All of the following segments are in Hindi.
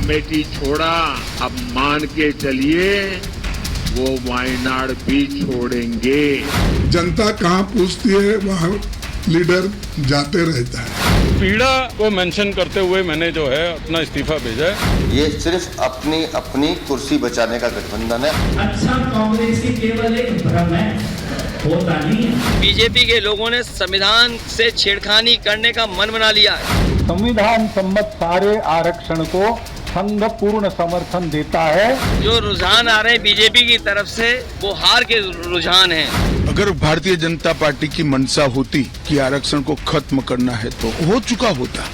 अमेठी छोड़ा, अब मान के चलिए वो वायनाड भी छोड़ेंगे। जनता कहाँ पूछती है वहाँ लीडर जाते रहता है। पीड़ा को मेंशन करते हुए मैंने जो है अपना इस्तीफा भेजा है। ये सिर्फ अपनी अपनी कुर्सी बचाने का गठबंधन है। अच्छा, कांग्रेस की केवल एक भ्रम है, होता नहीं है। बीजेपी के लोगों ने संविधान से छेड़खानी करने का मन बना लिया है। संविधान सम्मत सारे आरक्षण को संघ पूर्ण समर्थन देता है। जो रुझान आ रहे हैं बीजेपी की तरफ से वो हार के रुझान हैं। अगर भारतीय जनता पार्टी की मंशा होती कि आरक्षण को खत्म करना है तो हो चुका होता।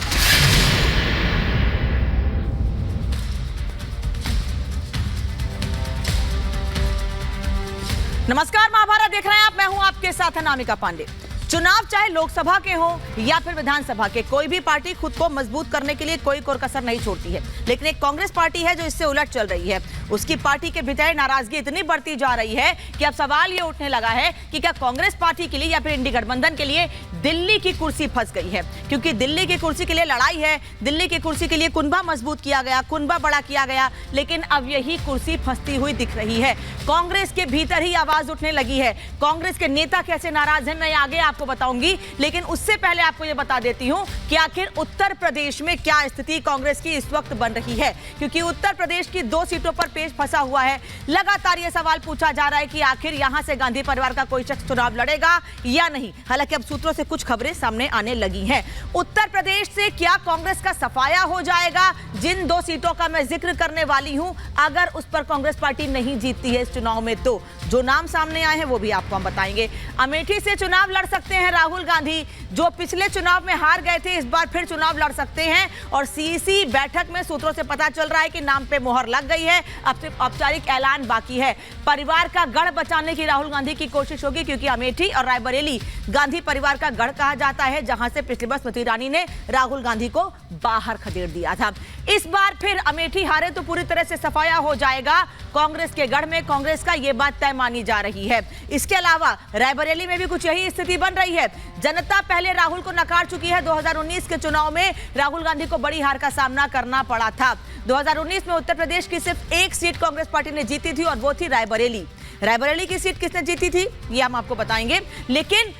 नमस्कार, महाभारत देख रहे हैं आप। मैं हूं आपके साथ अनामिका पांडे। चुनाव चाहे लोकसभा के हो या फिर विधानसभा के, कोई भी पार्टी खुद को मजबूत करने के लिए कोई कसर नहीं छोड़ती है। लेकिन एक कांग्रेस पार्टी है जो इससे उलट चल रही है। उसकी पार्टी के भीतर नाराजगी इतनी बढ़ती जा रही है कि अब सवाल ये उठने लगा है कि क्या कांग्रेस पार्टी के लिए या फिर इंडी गठबंधन के लिए दिल्ली की कुर्सी फंस गई है। क्योंकि दिल्ली की कुर्सी के लिए लड़ाई है, दिल्ली की कुर्सी के लिए कुनबा मजबूत किया गया, कुनबा बड़ा किया गया, लेकिन अब यही कुर्सी फंसती हुई दिख रही है। कांग्रेस के भीतर ही आवाज उठने लगी है। कांग्रेस के नेता कैसे नाराज हैं मैं आगे आपको बताऊंगी, लेकिन उससे पहले आपको यह बता देती हूं कि आखिर उत्तर प्रदेश में क्या स्थिति कांग्रेस की इस वक्त बन रही है। क्योंकि उत्तर प्रदेश की 2 सीटों पर पेच फंसा हुआ है। लगातार यह सवाल पूछा जा रहा है कि आखिर यहां से गांधी परिवार का कोई शख्स चुनाव लड़ेगा या नहीं। हालांकि अब सूत्रों से कुछ खबरें सामने आने लगी हैं। उत्तर प्रदेश से क्या कांग्रेस का सफाया हो जाएगा? जिन 2 सीटों का मैं जिक्र करने वाली हूं, अगर उस पर कांग्रेस पार्टी नहीं जीतती है इस चुनाव में, तो जो नाम सामने आए हैं वो भी आपको हम बताएंगे। अमेठी से चुनाव लड़ सकते हैं राहुल गांधी, जो पिछले चुनाव में हार गए थे, इस बार फिर चुनाव लड़ सकते हैं। और सीईसी बैठक में सूत्रों से पता चल रहा है कि नाम पे मोहर लग गई है, अब सिर्फ औपचारिक ऐलान बाकी है। परिवार का गढ़ बचाने की राहुल गांधी की कोशिश होगी, क्योंकि अमेठी और रायबरेली गांधी परिवार का गढ़ कहा जाता है, जहां से पिछली बार स्मृति ईरानी ने राहुल गांधी को बाहर खदेड़ दिया था। इस बार फिर अमेठी हारे तो पूरी तरह से सफाया हो जाएगा कांग्रेस के गढ़ में, कांग्रेस का यह बात तय मानी जा रही है। इसके अलावा रायबरेली में भी कुछ यही स्थिति बन रही है। जनता पहले राहुल को नकार चुकी है। 2019 के चुनाव में राहुल गांधी को बड़ी हार का सामना करना पड़ा था। 2019 में उत्तर प्रदेश की सिर्फ 1 सीट कांग्रेस पार्टी ने जीती थी और वो थी रायबरेली। रायबरेली की सीट किसने जीती थी ये हम आपको बताएंगे, लेकिन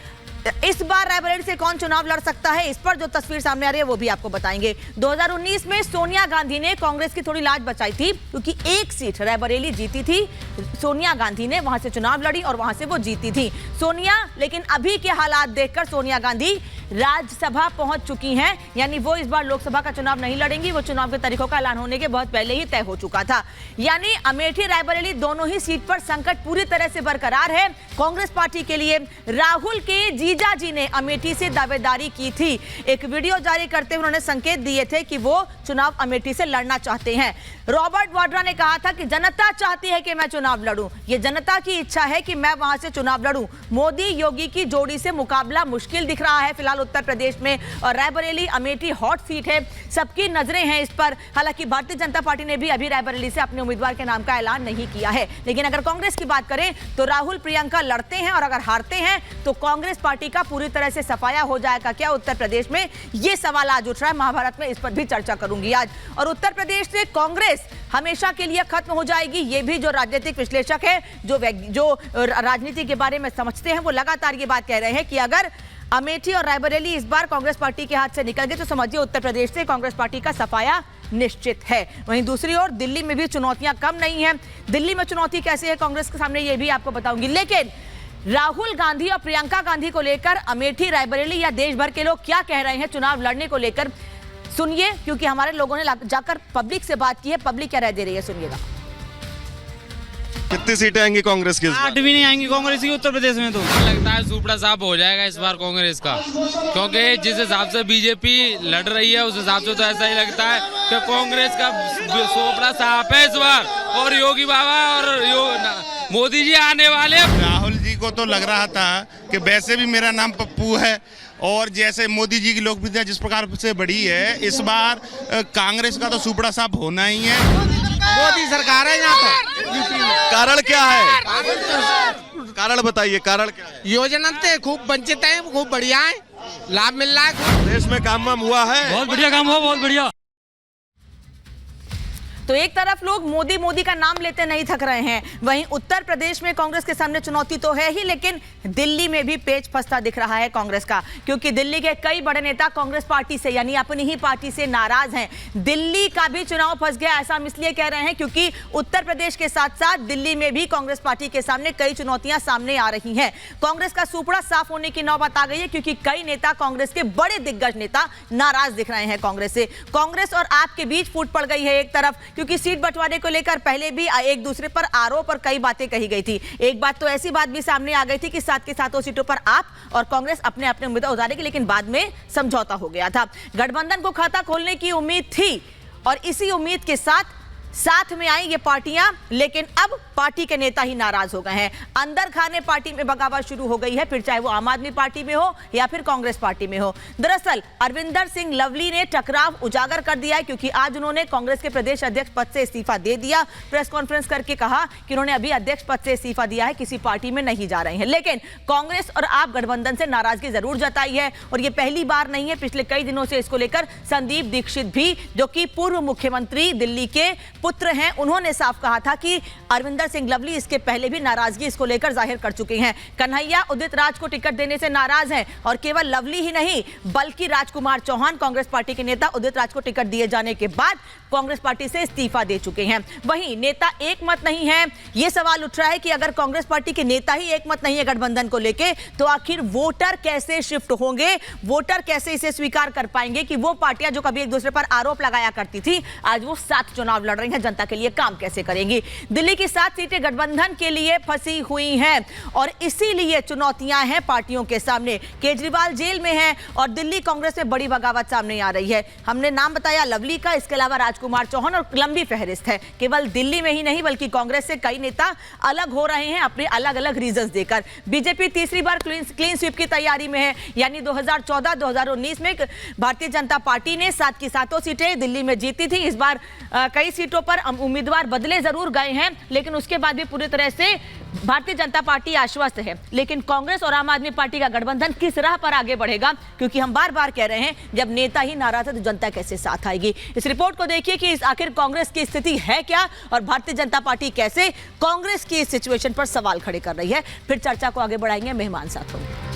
इस बार रायबरेली से कौन चुनाव लड़ सकता है, इस पर जो तस्वीर सामने आ रही है वो भी आपको बताएंगे। 2019 में सोनिया गांधी ने कांग्रेस की थोड़ी लाज बचाई थी, क्योंकि 1 सीट रायबरेली जीती थी। सोनिया गांधी ने वहां से चुनाव लड़ी और वहां से वो जीती थी सोनिया। लेकिन अभी के हालात देखकर सोनिया गांधी राज्यसभा पहुंच चुकी हैं, यानी वो इस बार लोकसभा का चुनाव नहीं लड़ेंगी। वो चुनाव के तारीखों का ऐलान होने के बहुत पहले ही तय हो चुका था। यानी अमेठी रायबरेली दोनों ही सीट पर संकट पूरी तरह से बरकरार है कांग्रेस पार्टी के लिए। राहुल के जीजा जी ने अमेठी से दावेदारी की थी। एक वीडियो जारी करते हुए उन्होंने संकेत दिए थे कि वो चुनाव अमेठी से लड़ना चाहते हैं। रॉबर्ट वाड्रा ने कहा था कि जनता चाहती है कि मैं चुनाव लड़ूं, ये जनता की इच्छा है कि मैं वहां से चुनाव लड़ूं। मोदी योगी की जोड़ी से मुकाबला मुश्किल दिख रहा है फिलहाल उत्तर प्रदेश में, और रायबरेली अमेठी हॉट सीट है, सबकी नजरें हैं इस पर। हालांकि भारतीय जनता पार्टी ने भी अभी रायबरेली से अपने उम्मीदवार के नाम का ऐलान नहीं किया है। लेकिन अगर कांग्रेस की बात करें तो राहुल प्रियंका लड़ते हैं, और अगर हारते हैं तो कांग्रेस पार्टी का पूरी तरह से सफाया हो जाएगा क्या उत्तर प्रदेश में, ये सवाल आज उठ रहा है। महाभारत में इस पर भी चर्चा करूंगी आज। और उत्तर प्रदेश से कांग्रेस हमेशा के लिए खत्म हो जाएगी, ये भी जो राजनीतिक विश्लेषक है, जो राजनीति के बारे में समझते हैं, वो लगातार ये बात कह रहे हैं कि अगर अमेठी और रायबरेली इस बार कांग्रेस पार्टी के हाथ से निकल गए तो समझिए उत्तर प्रदेश से कांग्रेस पार्टी का सफाया निश्चित है। वहीं दूसरी ओर दिल्ली में भी चुनौतियां कम नहीं है। दिल्ली में चुनौती कैसे है कांग्रेस के सामने, ये भी आपको बताऊंगी। लेकिन राहुल गांधी और प्रियंका गांधी को लेकर अमेठी, रायबरेली या देश भर के लोग क्या कह रहे हैं चुनाव लड़ने को लेकर, सुनिए, क्योंकि हमारे लोगों ने जाकर पब्लिक से बात की है। पब्लिक क्या राय दे रही है, सुनिएगा। कितनी सीटें आएंगी कांग्रेस की? 8 भी नहीं आएंगी कांग्रेस की उत्तर प्रदेश में। तो लगता है सुपड़ा साफ हो जाएगा इस बार कांग्रेस का, क्योंकि जिस हिसाब से बीजेपी लड़ रही है उस हिसाब से तो ऐसा ही लगता है कि कांग्रेस का सुपड़ा साफ है इस बार। और योगी बाबा और मोदी जी आने वाले। राहुल जी को तो लग रहा था कि वैसे भी मेरा नाम पप्पू है, और जैसे मोदी जी की लोकप्रियता जिस प्रकार से बढ़ी है, इस बार कांग्रेस का तो सुपड़ा साफ होना ही है। मोदी सरकार है यहाँ पर। कारण क्या है? कारण बताइए, कारण क्या है? योजना तो खूब वंचित है, खूब बढ़िया है, लाभ मिल रहा है। देश में काम वाम हुआ है? बहुत बढ़िया काम हुआ, बहुत बढ़िया। तो एक तरफ लोग मोदी मोदी का नाम लेते नहीं थक रहे हैं, वहीं उत्तर प्रदेश में कांग्रेस के सामने चुनौती तो है ही, लेकिन दिल्ली में भी पेच फंसता दिख रहा है कांग्रेस का, क्योंकि दिल्ली के कई बड़े नेता कांग्रेस पार्टी से यानी अपनी ही पार्टी से नाराज हैं। दिल्ली का भी चुनाव फंस गया, ऐसा हम इसलिए कह रहे हैं क्योंकि उत्तर प्रदेश के साथ साथ दिल्ली में भी कांग्रेस पार्टी के सामने कई चुनौतियां सामने आ रही हैं। कांग्रेस का सुपड़ा साफ होने की नौबत आ गई है, क्योंकि कई नेता, कांग्रेस के बड़े दिग्गज नेता नाराज दिख रहे हैं कांग्रेस से। कांग्रेस और आप के बीच फूट पड़ गई है एक तरफ, क्योंकि सीट बंटवारे को लेकर पहले भी एक दूसरे पर आरोप और कई बातें कही गई थी। एक बात तो ऐसी बात भी सामने आ गई थी कि 7 के 7 सीटों पर आप और कांग्रेस अपने अपने उम्मीदवार उतारेगी, लेकिन बाद में समझौता हो गया था। गठबंधन को खाता खोलने की उम्मीद थी और इसी उम्मीद के साथ में आई ये पार्टियां, लेकिन अब पार्टी के नेता ही नाराज हो गए हैं। अंदर खाने पार्टी में बगावत शुरू हो गई है, फिर चाहे वो आम आदमी पार्टी में हो या फिर कांग्रेस पार्टी में हो। दरअसल अरविंदर सिंह लवली ने टकराव उजागर कर दिया है, क्योंकि आज उन्होंने कांग्रेस के प्रदेश अध्यक्ष पद से इस्तीफा दे दिया। प्रेस कॉन्फ्रेंस करके कहा कि उन्होंने अभी अध्यक्ष पद से इस्तीफा दिया है, किसी पार्टी में नहीं जा रहे हैं। लेकिन कांग्रेस और आप गठबंधन से नाराजगी जरूर जताई है, और ये पहली बार नहीं है, पिछले कई दिनों से इसको लेकर संदीप दीक्षित भी, जो कि पूर्व मुख्यमंत्री दिल्ली के पुत्र हैं, उन्होंने साफ कहा था कि अरविंदर सिंह लवली इसके पहले भी नाराजगी इसको लेकर जाहिर कर चुके हैं। कन्हैया उदित राज को टिकट देने से नाराज हैं, और केवल लवली ही नहीं बल्कि राजकुमार चौहान, कांग्रेस पार्टी के नेता, उदित राज को टिकट दिए जाने के बाद कांग्रेस पार्टी से इस्तीफा दे चुके हैं। वहीं नेता एक मत नहीं है। यह सवाल उठ रहा है कि अगर कांग्रेस पार्टी के नेता ही एक मत नहीं है गठबंधन को लेके, तो आखिर वोटर कैसे शिफ्ट होंगे, वोटर कैसे इसे स्वीकार कर पाएंगे कि वो पार्टियां जो कभी एक दूसरे पर आरोप लगाया करती थी, आज वो साथ चुनाव लड़ रही हैं, जनता के लिए काम कैसे करेंगी। दिल्ली की 7 सीटें गठबंधन के लिए फंसी हुई हैं, और इसीलिए चुनौतियां हैं पार्टियों के सामने। केजरीवाल जेल में हैं और दिल्ली कांग्रेस में बड़ी बगावत सामने आ रही है। हमने नाम बताया लवली का, इसके अलावा राजकुमार चौहान, और लंबी फहरिस्त है। केवल दिल्ली में ही नहीं बल्कि कांग्रेस से कई नेता अलग हो रहे हैं अपने अलग अलग रीजंस देकर। बीजेपी तीसरी बार क्लीन स्वीप की तैयारी में है, यानी 2014-2019 में भारतीय जनता पार्टी ने 7 की 7 सीटें दिल्ली में जीती थी। इस बार कई सीटों पर उम्मीदवार बदले जरूर गए हैं, लेकिन उसके बाद भी पूरी तरह से भारतीय जनता पार्टी आश्वस्त है। लेकिन कांग्रेस और आम आदमी पार्टी का गठबंधन किस राह पर आगे बढ़ेगा, क्योंकि हम बार बार कह रहे हैं जब नेता ही नाराज है तो जनता कैसे साथ आएगी। इस रिपोर्ट को देखिए कि आखिर कांग्रेस की स्थिति है क्या, और भारतीय जनता पार्टी कैसे कांग्रेस की इस सिचुएशन पर सवाल खड़े कर रही है। फिर चर्चा को आगे बढ़ाएंगे मेहमान साथ होंगे।